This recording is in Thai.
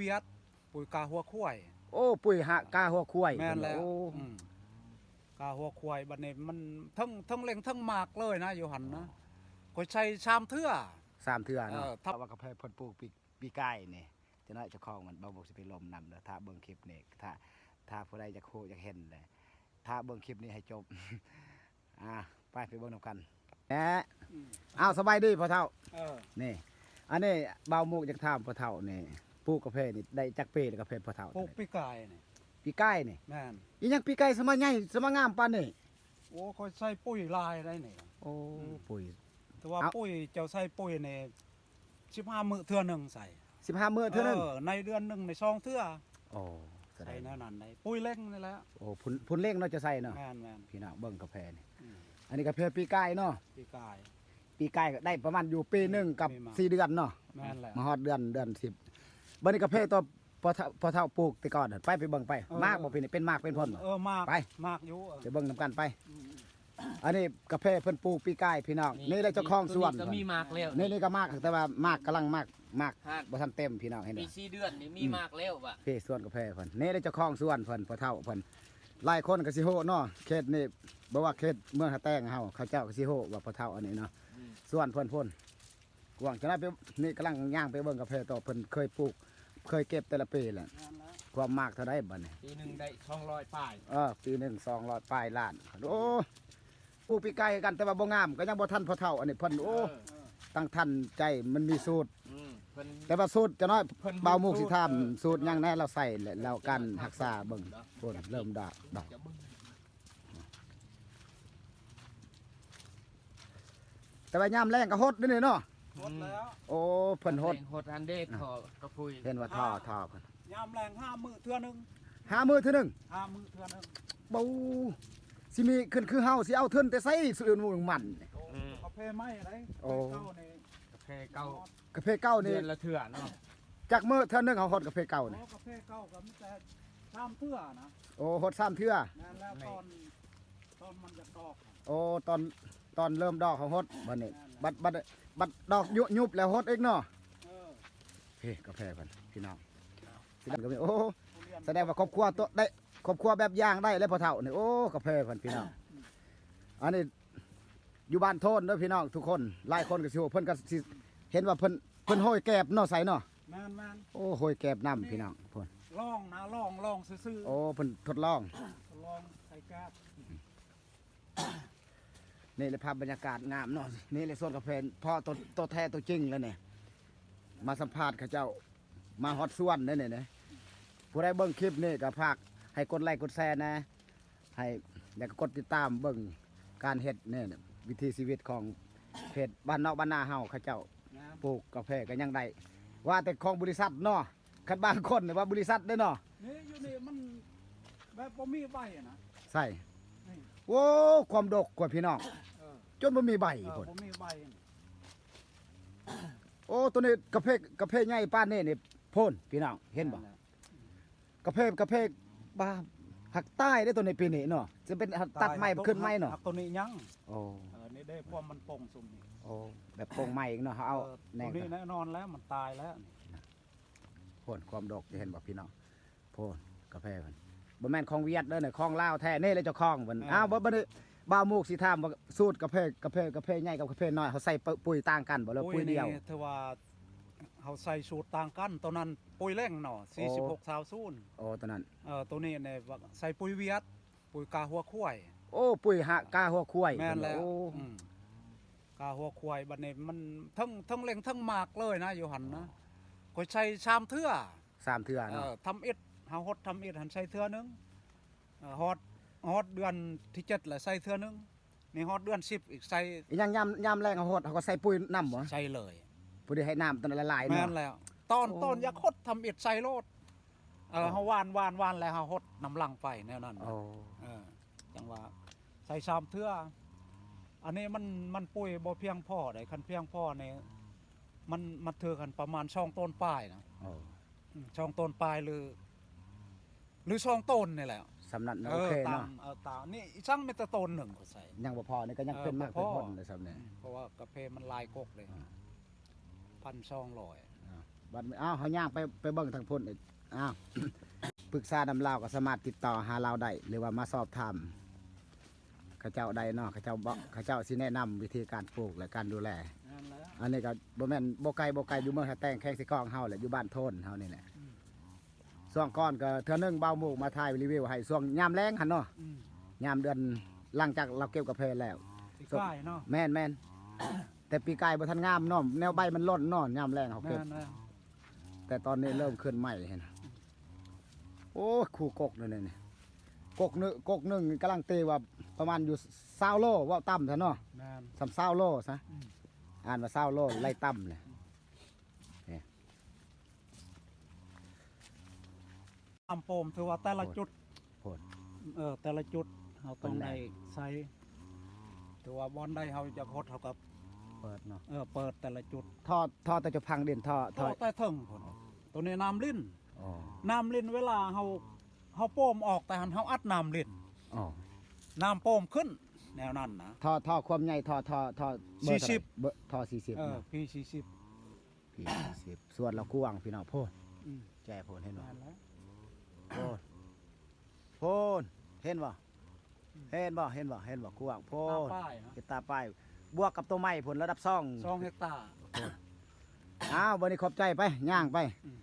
วียดปุ๋ยกาหัวควายโอ้ปุ๋ยหะกาหัวควายแม่นแล้วโอ้กาหัวควายบัดนี้มันทั้งเล็งทั้งหมากเลยนะอยู่หันนะก็ใช้ชามเทื่อ3เทื่อเนาะถ้าว่ากาแฟเพิ่นปลูกปีกายนี่จะน้อยเจ้าของมันบ่บอกสิไปลมนำเด้อถ้าเบิ่งคลิปนี่ถ้าผู้ใดอยากรู้อยากเห็นเลยถ้าเบิ่งคลิปนี้ให้จบไปเบิ่งนำกันอ้าวสบายดีพ่อเฒ่านี่อันนี้บ่าวมุกอยากถามพ่อเฒ่านี่ปลูกกาแฟนี่ได้จักปีแล้วกาแฟพ่อเฒ่าปลูกปีกายนี่ปีกายนี่แม่นอีหยังปีกายสมัยใหญ่สมัยงามปานนี่โอ้ก็ใส่ปุ๋ยลายได้นี่โอ้ปุ๋ยแต่ว่าปุ๋ยเจ้าใส่ปุ๋ยนี่15มื้อเทื่อนึงใส่15มื้อเทื่อนึงในเดือนนึงใน2เทื่อโอ้ใส่แนวนั้นได้ปุ๋ยเล็กนี่แหละโอ้พุ่นเล็กเนาะจะใส่เนาะแม่นพี่น้องเบิ่งกาแฟนี่อันนี้กาแฟปีกายเนาะปีกายก็ได้ประมาณอยู่ปีนึงกับ4เดือนเนาะแม่นแล้วมาฮอดเดือน10บัดนี้กาแฟตัวพอเฒ่าปลูกแต่ก่อนไปเบิ่งไปมากบ่เป็นมากเป็นพ่นมากไปมากอยู่ไปเบิ่งนำกันไปอันนี้กาแฟเพิ่นปลูกปีกายพี่น้องนี่ได้เจ้าของสวนก็มีมากแล้วนี่ก็มากแต่ว่ามากกำลังมากบ่ทันเต็มพี่น้องเห็นบ่มี4เดือนนี่มีมากแล้วว่ะพี่สวนกาแฟเพิ่นนี่ได้เจ้าของสวนเพิ่นพอเฒ่าเพิ่นหลายคนก็สิโหเนาะเขตนี่บ่ว่าเขตเมืองหาแตงเฮาเขาเจ้าก็สิโหว่าพอเฒ่าอันนี้เนาะสวนเพิ่นพ่นกว้างจังได๋นี่กำลังย่างไปเบิ่งกาแฟต่อเพิ่นเคยปลูกเคยเก็บแต่ละปีแหละความมากเท่าใดบัดนี้ปีนึงได้200ป้ายปีนึง200ป้ายล้านโอ้ปลูกปีไก่กันแต่ว่าบ่งามก็ยังบ่ทันพอเฒ่าอันนี้เพิ่นโอ้ตั้งทันใจมันมีสูตรแต่ว่าสูตรจะน้อยเบามุกสิถามสูตรยังแน่เราใส่แล้วกันรักษาเบิ่งพ่นเริ่มดอกแต่ว่ายามแรงก็ฮดนี่เนาะหดแล้วโอ้เพิ่นฮดอันเด้ทอกระพุยเห็นว่าท่อเพิ่นยามแรง5มื้อเทื่อนึง5มื้อเทื่อนึง5มื้อเทื่อนึงบ่สิมีขึ้นคือเฮาสิเอาเทินแต่ใส่สุดมื้อมันกาแฟไหม้อะไรโอ้กาแฟเก่ากาแฟเก่านี่เดือนละเทื่อเนาะจากมื้อเทื่อนึงเฮาฮดกาแฟเก่านี่กาแฟเก่าก็มีแต่3เทื่อนะโอ้ฮด3เทื่อนั่นแล้วตอนมันจะดอกโอ้ตอนเริ่มดอกเขาฮดบัดนี้บัดดอกยุบแล้วฮดอีกเนาะเฮ้กาแฟเพิ่นพี่น้องสิดันก็มีโอ้แสดงว่าครอบครัวตัวได้ครอบครัวแบบย่างได้แล้วพอเฒ่านี่โอ้กาแฟเพิ่นพี่น้องอันนี้อยู่บ้านโทนเด้อพี่น้องทุกคนหลายคนก็สิเพิ่นก็สิเห็นว่าเพิ่นห้อยแกบเนาะใส่เนาะแม่นโอ้ห้อยแกบน้ำพี่น้องเพิ่นลองซื่อโอ้เพิ่นทดลองใส่แกบนี่เลยภาพบรรยากาศงามเนาะนี่เลยโซนกาแฟพ่อตัวแท้ตัวจริงแล้วเนี่ยมาสัมภาษณ์เขาเจ้ามาฮอตส่วนเนี่ยผู้ใดเบิ่งคลิปนี่ก็ฝากให้กดไลค์กดแชร์นะให้แล้วก็กดติดตามเบิ่งการเฮ็ดเนี่ยวิถีชีวิตของเพจบ้านนอกบ้านนาเฮาเขาเจ้าปลูกกาแฟก็ยังได้ว่าแต่ของบริษัทเนาะคันบางคนว่าบริษัทได้เนาะนี่อยู่นี่มันแบบบ่มีใบนะใส่โอ้ความดกกว่าพี่น้องจนบ่มีใบพุ่นบ่มีใบโอ้ตัวนี้กาแฟใหญ่ปานนี้นี่พ่นพี่น้องเห็นบ่กาแฟบ้าหักใต้ได้ตัวในปีนี้เนาะจะเป็นตัดไม้ขึ้นไม้เนาะตัวนี้ยังโอ้นี่ได้พวกมันป่งซุ่มนี่โอ้แบบป่งไม้เนาะเฮาเอาแน่ตัวนี้แน่นอนแล้วมันตายแล้วพ่นความดกจะเห็นบ่พี่น้องพ่นกาแฟมันบ่แม่นของเวียดเด้อเนี่ยของลาวแท้นี่เลยเจ้าของเพิ่นอ้าวบ่ได้บ่าวมุกสิถามว่าสูตรกาแฟใหญ่กับกาแฟน้อยเขาใส่ปุ๋ยต่างกันบ่แล้วปุ๋ยเดียวถือว่าเขาใส่สูตรต่างกันตัวนั้นปุ๋ยแรงเนาะ46-20โอ้ตัวนั้นตัวนี้เนี่ยใส่ปุ๋ยเวียดปุ๋ยกาหัวควายโอ้ปุ๋ยหะกาหัวควายแม่นแล้วกาหัวควายบัดนี้มันทั้งเล็งทั้งหมากเลยนะอยู่หั่นนะก็ใช้ชามเทื่อ3เทื่อเนาะทำอิฐเฮาฮดทำอิฐหันใส่เทื่อนึงฮอดเดือนที่7แล้วใส่เทื่อนึงนี่ฮอดเดือน10อีกใส่ยังยามแรงเฮาฮดเฮาก็ใส่ปุ๋ยน้ำบ่ใส่เลยผู้ใดให้น้ำตอนละลายเนาะแม่นแล้วตอนอยากฮดทำอิฐใส่โลดเฮาหวานแล้วเฮาฮดน้ำลังไปแนวนั้นจังว่าใส่ชามเทื่ออันนี้มันปุ๋ยบ่เพียงพอได้คันเพียงพอนี่มันถือกันประมาณ2ต้นปลายนะ2ต้นปลายหรือ2ต้นนี่แหละสำนักโอเคเนาะตามนี่ช่างมีแต่ต้นหนึ่งก็ใส่ยังบ่พอนี่ก็ยังเป็นมากเป็นผลเลยซ้ำนี่เพราะว่ากาแฟมันลายกกเลย1,200 บัดอ้าวเฮาย่างไปเบิ่งทางพุ่นอีกอ้าว ปรึกษานำลาวก็สามารถติดต่อหาเราได้หรือว่ามาสอบถามเขาเจ้าใดเนาะเขาเจ้าบอกเขาเจ้าสิแนะนำวิธีการปลูกและการดูแล นั่นแหละ อันนี้ก็บ่แม่นบ่ไกลอยู่เมืองท่าแตงแข้งสิกองเฮาแหละอยู่บ้านโทนเฮานี่แหละช่วงก่อนก็เทื่อนึงเบาหมู่มาถ่ายรีวิวให้ช่วงยามแล้งหั่นเนาะ อืม ยามเดือนหลังจากเราเก็บกาแฟแล้ว สิใกล้เนาะ แม่น แต่ปีกายบ่ทันงามเนาะแนวใบมันล่นเนาะยามแรงเขาเก็บ นั่นแหละ แต่ตอนนี้เริ่มขึ้นใหม่เห็นโอ้คู่กกนี่กกนึงกำลังตีว่าประมาณอยู่20โลว่าต่ำซะเนาะ แม่น สำ20โลซะ อืม อ่านว่า20โลไล่ต่ำเลย น้ำโปมถือว่าแต่ละจุด โพด แต่ละจุดเราต้อง เป็นไง ได้ใช้ถือว่าบอลได้เขาจะโคตรเขากับ เปิดเนาะ เปิดแต่ละจุด ท่อแต่จะพังเด่นท่อ แต่ถึงคนตัวนี้น้ำลิ้น อ๋อ น้ำลิ้นเวลาเขาโปมออกแต่หันเขาอัดน้ำลิ้น อ๋อ น้ำโปมขึ้น แนวนั้นนะ ท่อความใหญ่ท่อเบอร์เท่าไหร่ 40 เบอร์ท่อ40เนาะ พี่40 พี่40ส่วนเรากว้างพี่น้องโพด อืม แจ้โพดเห็นบ่ นั่นแหละ โพดเห็นบ่เห็นบ่กว้างโพ ตาม ด ป้ายนะ ติดตาป้ายบวกกับตัวไม้ผลระดับ2 2 เฮกตาร์ อ้าววันนี้ขอบใจไปย่างไป อืม